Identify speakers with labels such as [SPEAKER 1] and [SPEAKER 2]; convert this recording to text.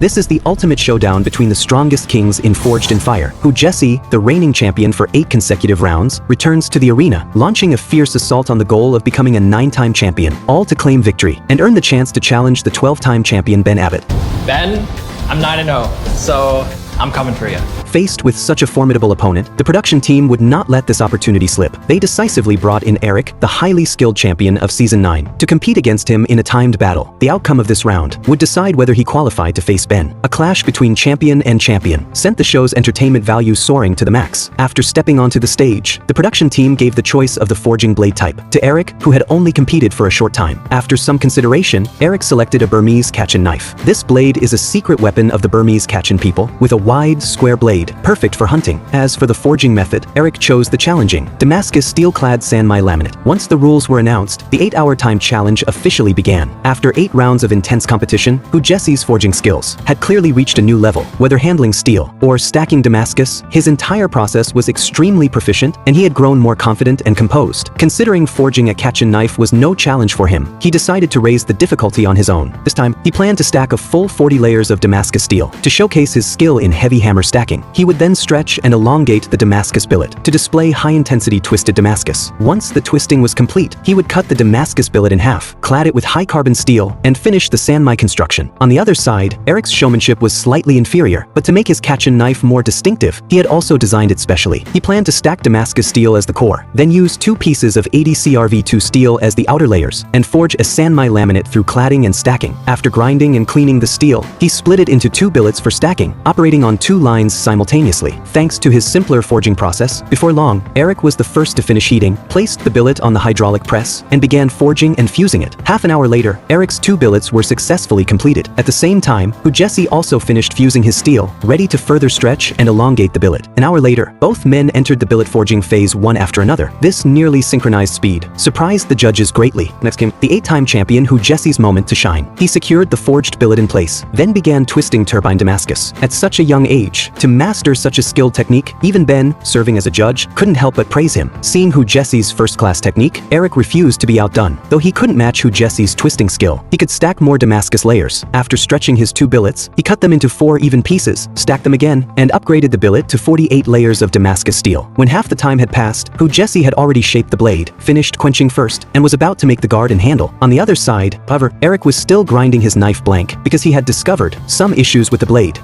[SPEAKER 1] This is the ultimate showdown between the strongest kings in Forged in Fire, who Jesse, the reigning champion for 8 consecutive rounds, returns to the arena, launching a fierce assault on the goal of becoming a 9-time champion, all to claim victory, and earn the chance to challenge the 12-time champion Ben Abbott.
[SPEAKER 2] Ben, I'm 9-0, so I'm coming for you.
[SPEAKER 1] Faced with such a formidable opponent, the production team would not let this opportunity slip. They decisively brought in Eric, the highly skilled champion of Season 9, to compete against him in a timed battle. The outcome of this round would decide whether he qualified to face Ben. A clash between champion and champion sent the show's entertainment value soaring to the max. After stepping onto the stage, the production team gave the choice of the forging blade type to Eric, who had only competed for a short time. After some consideration, Eric selected a Burmese Kachin knife. This blade is a secret weapon of the Burmese Kachin people, with a wide, square blade, perfect for hunting. As for the forging method, Eric chose the challenging Damascus steel-clad Sanmai laminate. Once the rules were announced, the 8-hour time challenge officially began. After 8 rounds of intense competition, who Jesse's forging skills had clearly reached a new level. Whether handling steel or stacking Damascus, his entire process was extremely proficient, and he had grown more confident and composed. Considering forging a Kachin knife was no challenge for him, he decided to raise the difficulty on his own. This time, he planned to stack a full 40 layers of Damascus steel to showcase his skill in heavy hammer stacking. He would then stretch and elongate the Damascus billet to display high-intensity twisted Damascus. Once the twisting was complete, he would cut the Damascus billet in half, clad it with high-carbon steel, and finish the Sanmai construction. On the other side, Eric's showmanship was slightly inferior, but to make his Kachin knife more distinctive, he had also designed it specially. He planned to stack Damascus steel as the core, then use 2 pieces of 80 CRV2 steel as the outer layers, and forge a Sanmai laminate through cladding and stacking. After grinding and cleaning the steel, he split it into 2 billets for stacking, operating on 2 lines simultaneously. Thanks to his simpler forging process, before long, Eric was the first to finish heating, placed the billet on the hydraulic press, and began forging and fusing it. Half an hour later, Eric's 2 billets were successfully completed. At the same time, Jesse also finished fusing his steel, ready to further stretch and elongate the billet. An hour later, both men entered the billet forging phase one after another. This nearly synchronized speed surprised the judges greatly. Next came the 8-time champion, Jesse's moment to shine. He secured the forged billet in place, then began twisting turbine Damascus. At such a young age, to master such a skilled technique, even Ben, serving as a judge, couldn't help but praise him. Seeing Jesse's first-class technique, Eric refused to be outdone. Though he couldn't match Jesse's twisting skill, he could stack more Damascus layers. After stretching his 2 billets, he cut them into 4 even pieces, stacked them again, and upgraded the billet to 48 layers of Damascus steel. When half the time had passed, Jesse had already shaped the blade, finished quenching first, and was about to make the guard and handle. On the other side, however, Eric was still grinding his knife blank because he had discovered some issues with the blade.